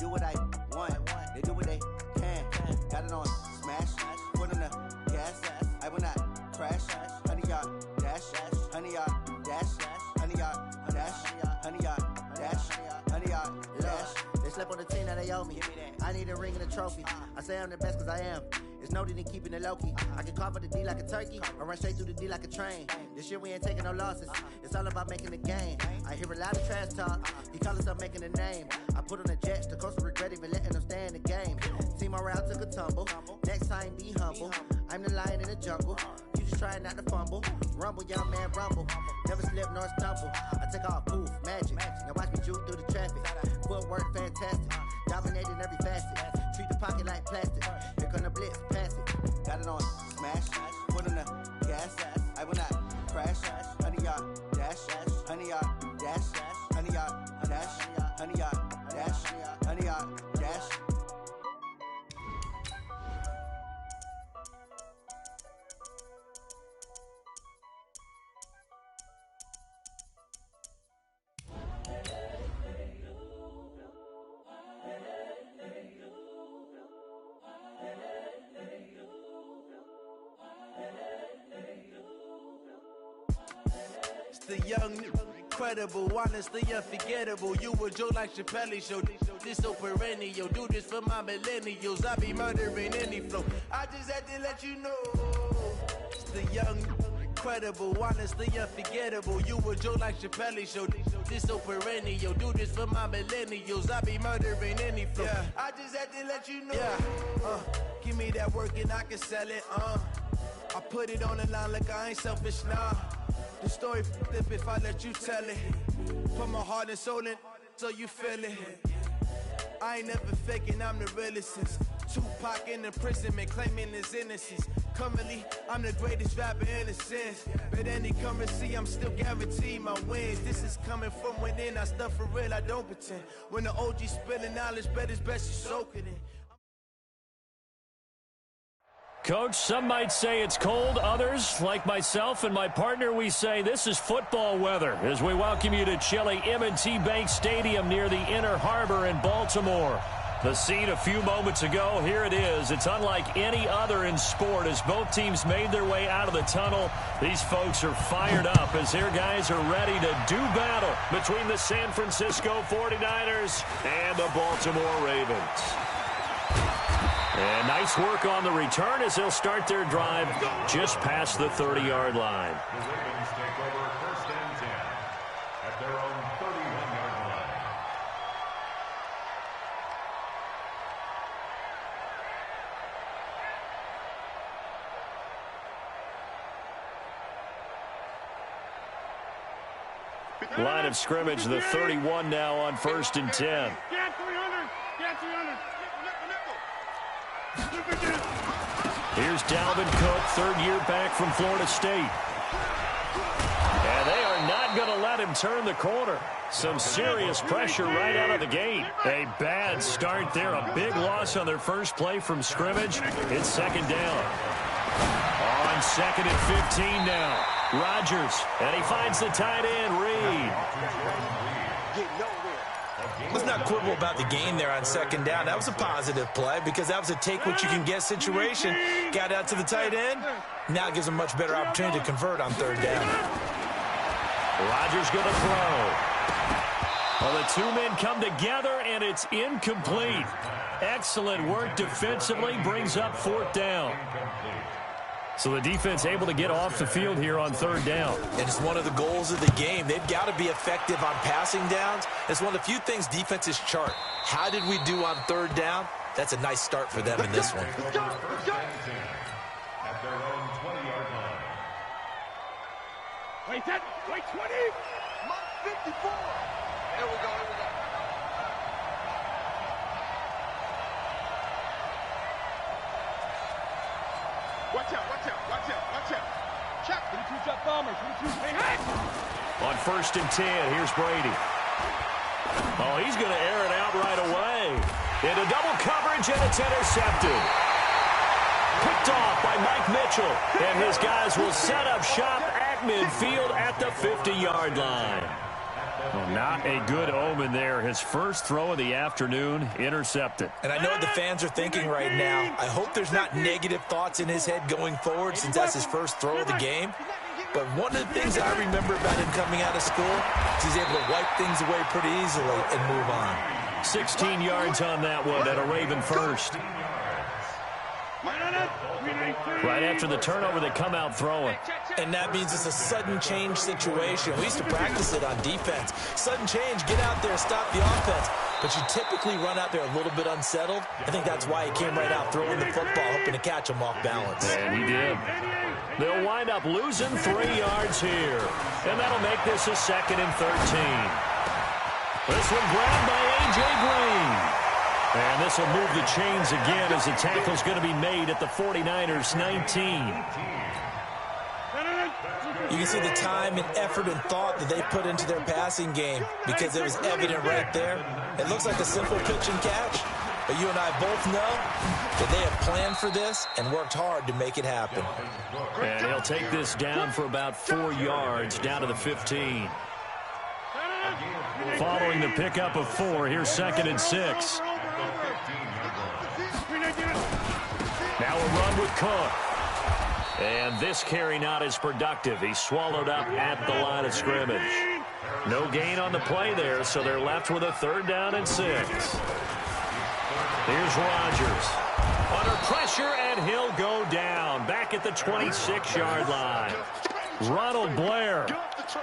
do what I want. They do what they can. Got it on smash. Foot on the gas. I will not crash. Honey yard dash. Honey yard dash. Honey yard dash. Honey yard dash. Honey yard dash. They slept on the team that they owe me. I need a ring and a trophy. I say I'm the best cause I am. It's no need in keeping it low-key. I can carve up the D like a turkey or run straight through the D like a train. This year we ain't taking no losses. It's all about making the game. I hear a lot of trash talk. He call himself making a name. I put on the Jets. The coach will regret even letting them stay in the game. Team morale took a tumble. Next time be humble. I'm the lion in the jungle. You just trying not to fumble. Rumble, young man, rumble. Never slip nor stumble. I take off, poof, magic. Now watch me juke through the traffic. Footwork fantastic. Dominating every facet. Treat the pocket like plastic. Here come the blitz, pass it. Got it on smash. Foot on the gas. I will not crash. Honey yard dash. Honey yard dash. Honey yard dash. Honey yard dash. Honey yard dash. The young, incredible, honestly unforgettable. You a joke like Chappelle Show. This so perennial. Do this for my millennials. I be murdering any flow. I just had to let you know. It's the young, incredible, honestly unforgettable. You a joke like Chappelle Show. This so perennial. Do this for my millennials. I be murdering any flow. Yeah. I just had to let you know. Yeah. Give me that work and I can sell it. I put it on the line like I ain't selfish, nah. The story flip if I let you tell it. Put my heart and soul in so you feel it. I ain't never faking, I'm the realest since Tupac in imprisonment, claiming his innocence. Currently, I'm the greatest rapper in a sense. But any currency, I'm still guaranteed my wins. This is coming from within, I stuff for real, I don't pretend. When the OG spilling knowledge, bet it's best you soak it in. Coach, some might say it's cold. Others, like myself and my partner, we say this is football weather as we welcome you to chilly M&T Bank Stadium near the Inner Harbor in Baltimore. The scene a few moments ago, here it is. It's unlike any other in sport as both teams made their way out of the tunnel. These folks are fired up as their guys are ready to do battle between the San Francisco 49ers and the Baltimore Ravens. And nice work on the return as they'll start their drive just past the 30-yard line. The Ravens take over first and 10 at their own 31-yard line. Line of scrimmage, the 31 now on first and 10. Get 300. Get 300. Here's Dalvin Cook, third year back from Florida State. And they are not going to let him turn the corner. Some serious pressure right out of the gate. A bad start there, a big loss on their first play from scrimmage. It's second down. On second and 15 now. Rodgers, and he finds the tight end, Reed. Let's not quibble about the game there on second down. That was a positive play because that was a take-what-you-can-get situation. Got out to the tight end. Now it gives him a much better opportunity to convert on third down. Rodgers going to throw. Well, the two men come together, and it's incomplete. Excellent work defensively, brings up fourth down. So the defense able to get off the field here on third down. And it's one of the goals of the game. They've got to be effective on passing downs. It's one of the few things defenses chart. How did we do on third down? That's a nice start for them in this one. At their own 20-yard line. Wait, 20. Mark 54. Here we go. Watch out. Check. 22-shot bomber. 22. Hey. On first and 10, here's Brady. Oh, he's going to air it out right away. Into double coverage, and it's intercepted. Picked off by Mike Mitchell. And his guys will set up shop at midfield at the 50-yard line. Well, not a good omen there. His first throw of the afternoon intercepted. And I know what the fans are thinking right now. I hope there's not negative thoughts in his head going forward since that's his first throw of the game. But one of the things I remember about him coming out of school is he's able to wipe things away pretty easily and move on. 16 yards on that one at a Raven first. Right after the turnover, they come out throwing. And that means it's a sudden change situation. We used to practice it on defense. Sudden change, get out there, stop the offense. But you typically run out there a little bit unsettled. I think that's why he came right out throwing the football, hoping to catch him off balance. And he did. They'll wind up losing 3 yards here. And that'll make this a 2nd and 13. This one grabbed by A.J. Green. And this will move the chains again as the tackle's going to be made at the 49ers 19. You can see the time and effort and thought that they put into their passing game because it was evident right there. It looks like a simple pitch and catch, but you and I both know that they have planned for this and worked hard to make it happen. And he'll take this down for about 4 yards, down to the 15. Following the pickup of 4, here's 2nd and 6. Now a run with Cook. And this carry not as productive. He's swallowed up at the line of scrimmage. No gain on the play there, so they're left with a 3rd down and 6. Here's Rodgers. Under pressure, and he'll go down. Back at the 26-yard line. Ronald Blair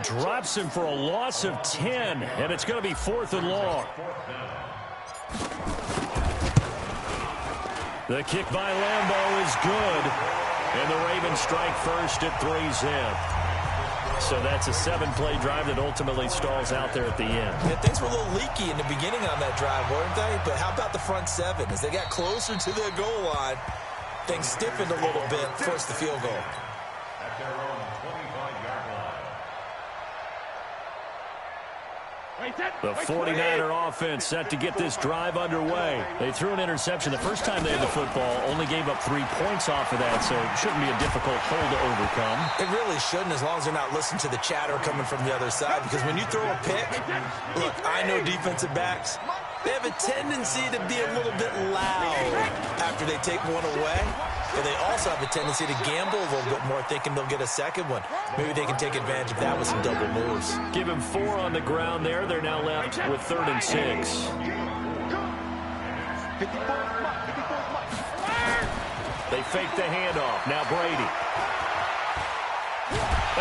drops him for a loss of 10, and it's going to be 4th and long. The kick by Lambeau is good, and the Ravens strike first at 3-zip. So that's a 7-play drive that ultimately stalls out there at the end. Yeah, things were a little leaky in the beginning on that drive, weren't they? But how about the front 7? As they got closer to the goal line, things stiffened a little bit, forced the field goal. At their own 25-yard line. The 49er offense set to get this drive underway. They threw an interception the first time they had the football, only gave up 3 points off of that, so it shouldn't be a difficult hole to overcome. It really shouldn't, as long as they're not listening to the chatter coming from the other side, because when you throw a pick, look, I know defensive backs, they have a tendency to be a little bit loud after they take one away. But they also have a tendency to gamble a little bit more, thinking they'll get a second one. Maybe they can take advantage of that with some double moves. Give him 4 on the ground there. They're now left with 3rd and 6. They fake the handoff. Now Brady.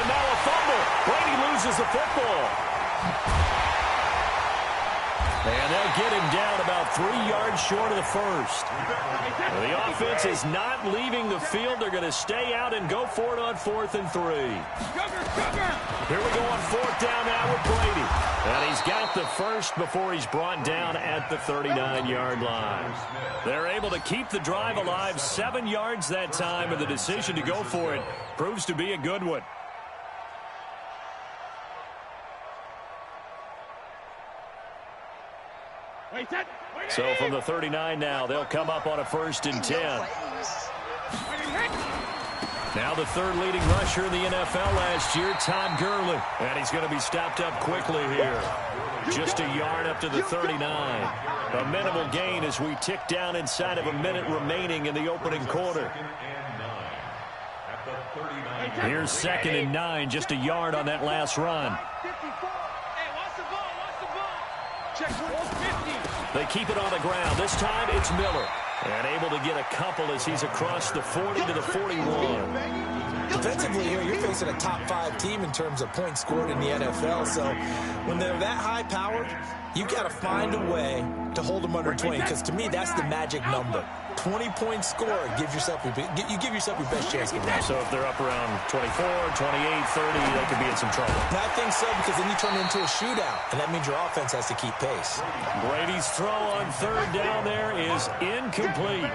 And now a fumble. Brady loses the football. And they'll get him down about 3 yards short of the first. The offense is not leaving the field. They're going to stay out and go for it on 4th and 3. Here we go on 4th down now with Brady. And he's got the first before he's brought down at the 39-yard line. They're able to keep the drive alive 7 yards that time, and the decision to go for it proves to be a good one. So from the 39 now, they'll come up on a 1st and 10. Now the 3rd leading rusher in the NFL last year, Todd Gurley. And he's going to be stopped up quickly here. Just a yard up to the 39. A minimal gain as we tick down inside of a minute remaining in the opening quarter. Here's 2nd and 9, just a yard on that last run. They keep it on the ground. This time it's Miller. And able to get a couple as he's across the 40 to the 41. Defensively here, you're facing a top 5 team in terms of points scored in the NFL. So when they're that high-powered, you got to find a way to hold them under 20. Because to me, that's the magic number. 20-point score, you give yourself your best chance to win. So if they're up around 24, 28, 30, they could be in some trouble. And I think so, because then you turn it into a shootout, and that means your offense has to keep pace. Brady's throw on 3rd down there is incomplete.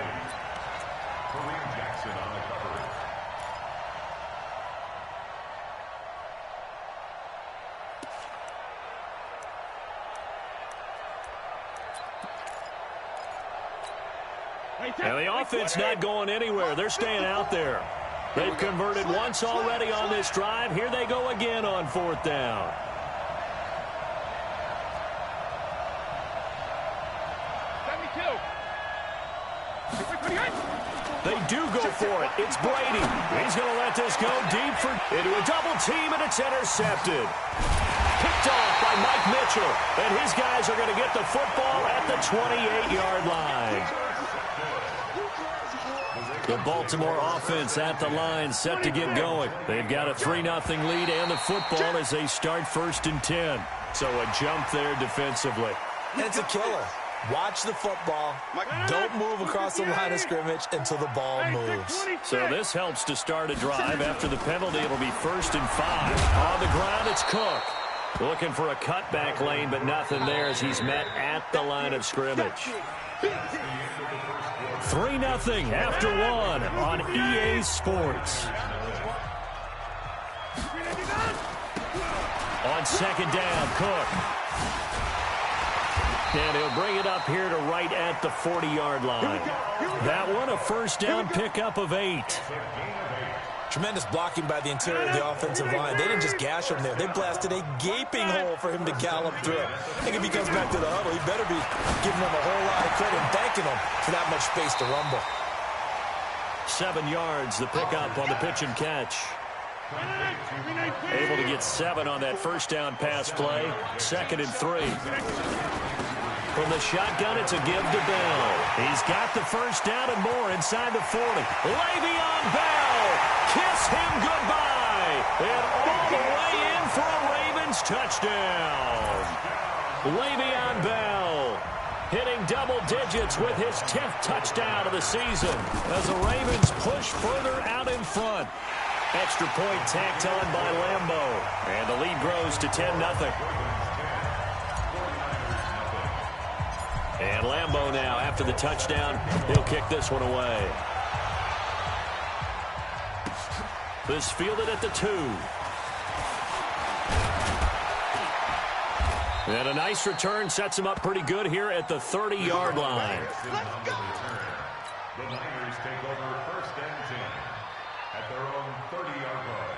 And the offense not going anywhere. They're staying out there. They've converted once already on this drive. Here they go again on 4th down. They do go for it. It's Brady. He's going to let this go deep into a double team, and it's intercepted. Picked off by Mike Mitchell, and his guys are going to get the football at the 28-yard line. The Baltimore offense at the line, set to get going. They've got a 3-0 lead and the football as they start 1st and 10. So a jump there defensively. It's a killer. Watch the football. Don't move across the line of scrimmage until the ball moves. So this helps to start a drive. After the penalty, it'll be 1st and 5. On the ground, it's Cook. Looking for a cutback lane, but nothing there as he's met at the line of scrimmage. 3-0 after 1 on EA Sports. On 2nd down, Cook. And he'll bring it up here to right at the 40-yard line. That one, a 1st down pickup of 8. Tremendous blocking by the interior of the offensive line. They didn't just gash him there. They blasted a gaping hole for him to gallop through. I think if he comes back to the huddle, he better be giving them a whole lot of credit and thanking them for that much space to rumble. 7 yards, the pickup on the pitch and catch. Able to get 7 on that 1st down pass play. 2nd and 3. From the shotgun, it's a give to Bell. He's got the 1st down and more inside the 40. Le'Veon Bell, kiss him goodbye. And all the way in for a Ravens touchdown. Le'Veon Bell hitting double digits with his 10th touchdown of the season as the Ravens push further out in front. Extra point tacked on by Lambo. And the lead grows to 10-0. And Lambo now, after the touchdown, he'll kick this one away. This fielded at the 2. And a nice return sets him up pretty good here at the 30-yard line. The Niners take over 1st and 10 at their own 30-yard line.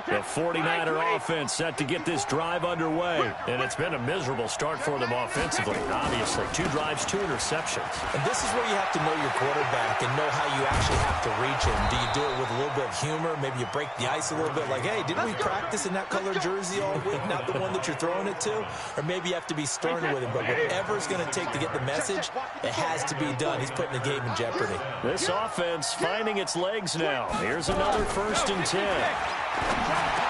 The 49er offense set to get this drive underway. And it's been a miserable start for them offensively. Obviously, 2 drives, 2 interceptions. And this is where you have to know your quarterback and know how you actually have to reach him. Do you do it with a little bit of humor? Maybe you break the ice a little bit like, hey, didn't we practice in that color jersey all week, not the one that you're throwing it to? Or maybe you have to be stern with him. But whatever it's going to take to get the message, it has to be done. He's putting the game in jeopardy. This offense finding its legs now. Here's another 1st and 10.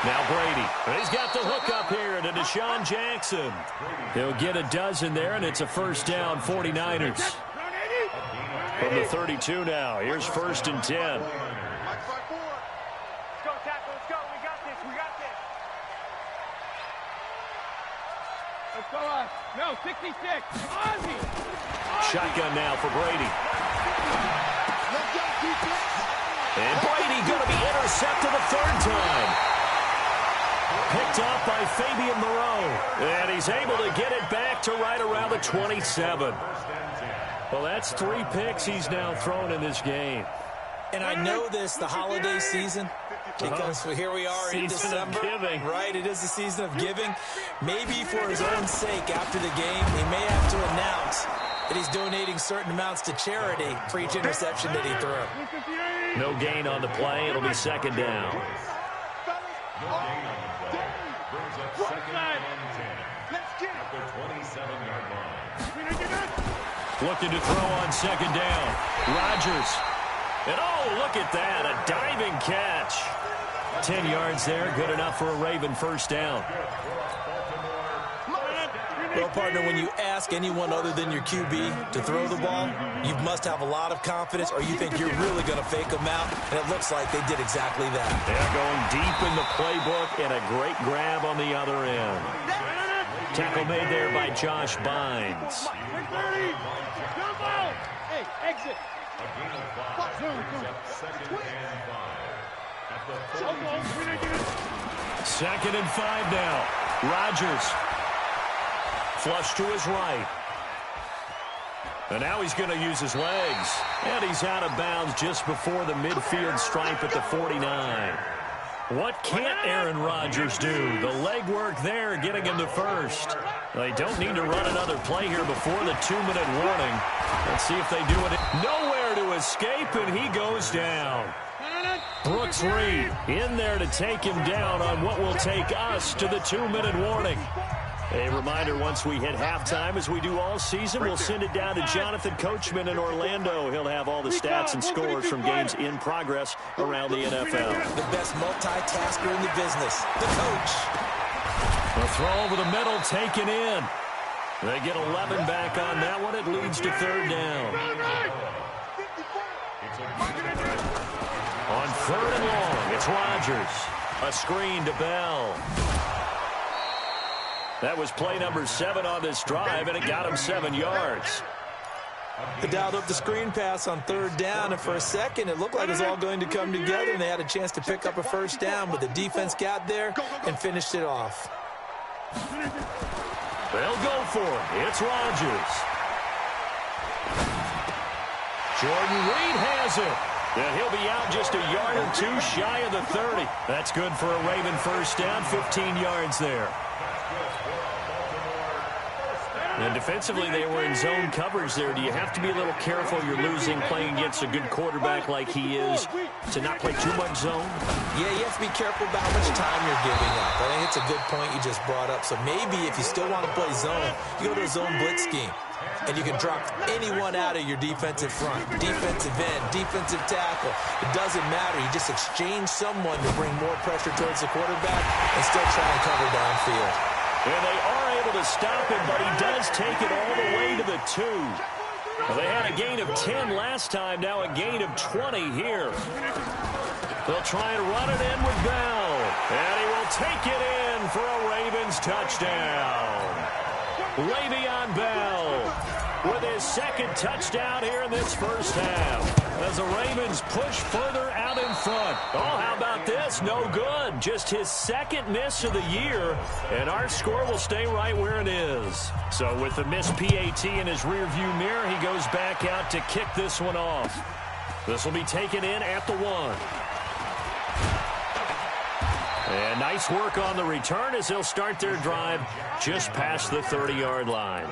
Now Brady. He's got the hook up here to Deshaun Jackson. He'll get a dozen there, and it's a 1st down, 49ers. From the 32 now. Here's 1st and 10. Let's go, tackle. Let's go. We got this. We got this. Let's go, us. No, 66. Ozzy. Shotgun now for Brady. And Brady going to be intercepted a 3rd time. Picked off by Fabian Moreau. And he's able to get it back to right around the 27. Well, that's 3 picks he's now thrown in this game. And I know this, the holiday season, because here we are in December. Right, it is the season of giving. Maybe for his own sake, after the game, he may have to announce that he's donating certain amounts to charity for each interception that he threw. No gain on the play. It'll be 2nd down. No gain on the play. Brings up 2nd and 10 at the 27-yard line. Looking to throw on 2nd down. Rodgers. And oh, look at that. A diving catch. 10 yards there. Good enough for a Raven 1st down. Well, partner, when you ask anyone other than your QB to throw the ball, you must have a lot of confidence, or you think you're really going to fake them out, and it looks like they did exactly that. They're going deep in the playbook, and a great grab on the other end. Tackle made there by Josh Bynes. Hey, exit. A gain of 5 brings up 2nd and 5 at the 2nd and 5 now. Rodgers. Flush to his right. And now he's going to use his legs. And he's out of bounds just before the midfield stripe at the 49. What can't Aaron Rodgers do? The leg work there getting him to 1st. They don't need to run another play here before the 2-minute warning. Let's see if they do it. Nowhere there to escape, and he goes down. Brooks Reed in there to take him down on what will take us to the 2-minute warning. A reminder, once we hit halftime, as we do all season, we'll send it down to Jonathan Coachman in Orlando. He'll have all the stats and scores from games in progress around the NFL. The best multitasker in the business, the coach. The throw over the middle taken in. They get 11 back on that one. It leads to third down. On third and long, it's Rodgers. A screen to Bell. That was play number 7 on this drive, and it got him 7 yards. They dialed up the screen pass on third down, and for a second, it looked like it was all going to come together, and they had a chance to pick up a first down, but the defense got there and finished it off. They'll go for it. It's Rodgers. Jordan Reed has it. And he'll be out just a yard or two shy of the 30. That's good for a Raven first down, 15 yards there. And defensively, they were in zone coverage there. Do you have to be a little careful? You're losing playing against a good quarterback like he is to not play too much zone? Yeah, you have to be careful about how much time you're giving up. I think it's a good point you just brought up. So maybe if you still want to play zone, you go to a zone blitz scheme. And you can drop anyone out of your defensive front, defensive end, defensive tackle. It doesn't matter. You just exchange someone to bring more pressure towards the quarterback and still try and cover downfield. And they are able to stop him, but he does take it all the way to the 2. Well, they had a gain of 10 last time, now a gain of 20 here. They'll try and run it in with Bell. And he will take it in for a Ravens touchdown. Le'Veon Bell with his second touchdown here in this first half. As the Ravens push further out in front. Oh, how about this? No good. Just his second miss of the year, and our score will stay right where it is. So with the missed PAT in his rearview mirror, he goes back out to kick this one off. This will be taken in at the 1. And nice work on the return as they'll start their drive just past the 30-yard line.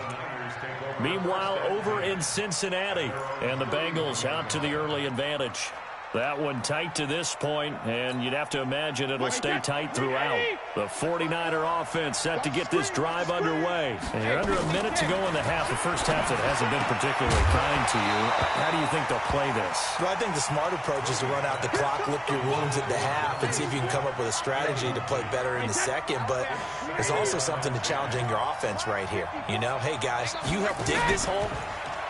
Meanwhile, over in Cincinnati, and the Bengals out to the early advantage. That one tight to this point, and you'd have to imagine it'll stay tight throughout. The 49er offense set to get this drive underway. And you're under a minute to go in the half, the first half that hasn't been particularly kind to you. How do you think they'll play this? Well, I think the smart approach is to run out the clock, lick your wounds at the half, and see if you can come up with a strategy to play better in the second. But there's also something to challenging your offense right here. You know, hey, guys, you help dig this hole.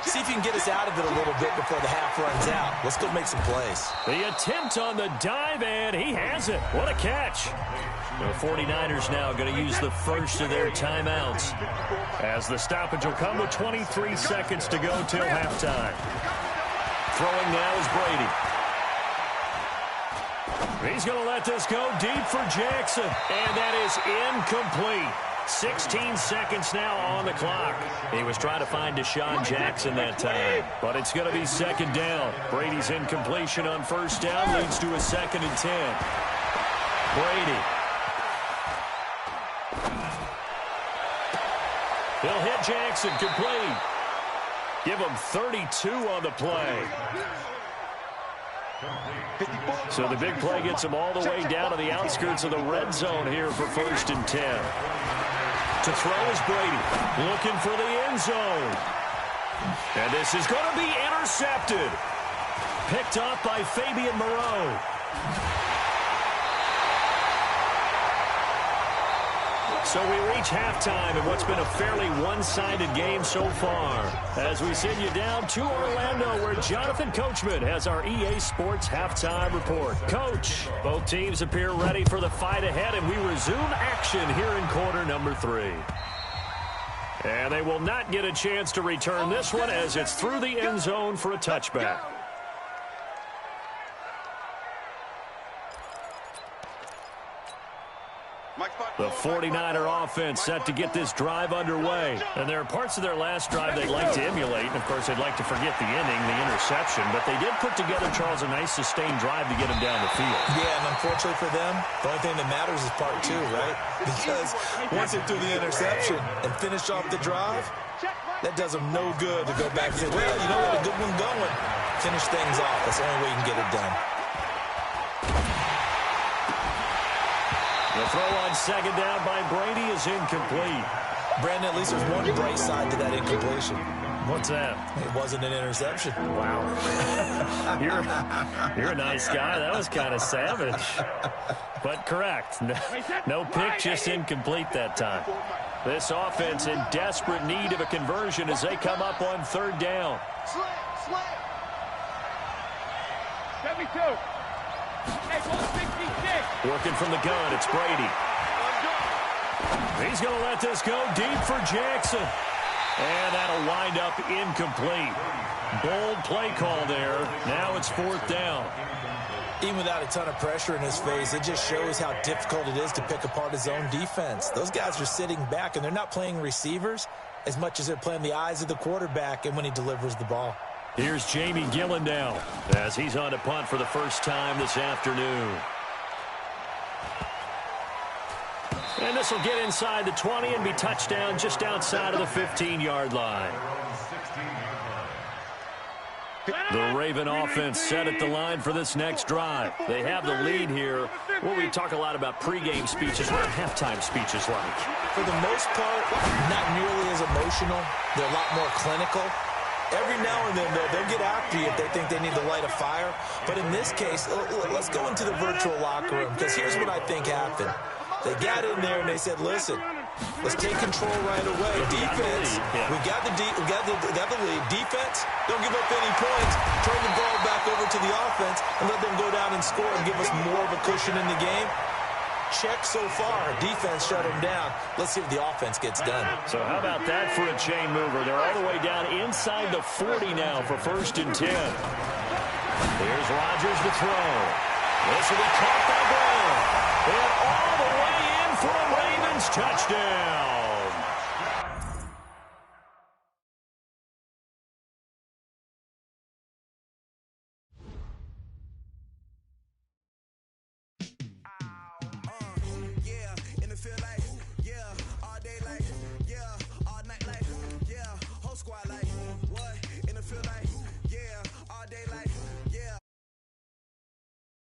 See if you can get us out of it a little bit before the half runs out. Let's go make some plays. The attempt on the dive, and he has it. What a catch. The 49ers now going to use the first of their timeouts, as the stoppage will come with 23 seconds to go till halftime. Throwing now is Brady. He's going to let this go deep for Jackson, and that is incomplete. 16 seconds now on the clock. He was trying to find Deshaun Jackson that time, but it's going to be second down. Brady's incompletion on first down leads to a 2nd and 10. Brady. He'll hit Jackson, complete. Give him 32 on the play. So the big play gets him all the way down to the outskirts of the red zone here for 1st and 10. To throw is Brady, looking for the end zone. And this is going to be intercepted. Picked off by Fabian Moreau. So we reach halftime in what's been a fairly one-sided game so far, as we send you down to Orlando, where Jonathan Coachman has our EA Sports halftime report. Coach, both teams appear ready for the fight ahead, and we resume action here in quarter number 3. And they will not get a chance to return this one, as it's through the end zone for a touchback. The 49er offense set to get this drive underway. And there are parts of their last drive they'd like to emulate. And, of course, they'd like to forget the inning, the interception. But they did put together, Charles, a nice sustained drive to get him down the field. Yeah, and unfortunately for them, the only thing that matters is part 2, right? Because once they threw the interception and finished off the drive, that does them no good to go back and say, well, you know, we had a good one going. Finish things off. That's the only way you can get it done. The throw on second down by Brady is incomplete. Brandon, at least there's one bright side to that incompletion. What's that? It wasn't an interception. Wow. You're a nice guy. That was kind of savage. But correct. No pick, just incomplete that time. This offense in desperate need of a conversion as they come up on third down. Slam. 72. Hey, ball 66. Working from the gun, it's Brady. He's going to let this go deep for Jackson. And that'll wind up incomplete. Bold play call there. Now it's fourth down. Even without a ton of pressure in his face, it just shows how difficult it is to pick apart his own defense. Those guys are sitting back, and they're not playing receivers as much as they're playing the eyes of the quarterback and when he delivers the ball. Here's Jamie Gillen now as he's on to punt for the first time this afternoon. And this will get inside the 20 and be touchdown just outside of the 15-yard line. The Raven offense set at the line for this next drive. They have the lead here. Well, we talk a lot about pregame speeches. What are halftime speeches like? For the most part, not nearly as emotional. They're a lot more clinical. Every now and then, though, they'll get after you if they think they need to light a fire. But in this case, let's go into the virtual locker room, because here's what I think happened. They got in there and they said, listen, let's take control right away. Defense, we got the lead. Defense, don't give up any points. Turn the ball back over to the offense and let them go down and score and give us more of a cushion in the game. Check so far. Defense shut them down. Let's see if the offense gets done. So how about that for a chain mover? They're all the way down inside the 40 now for 1st and 10. Here's Rodgers to throw. This will be caught by Brown. And all the way in for a Ravens touchdown.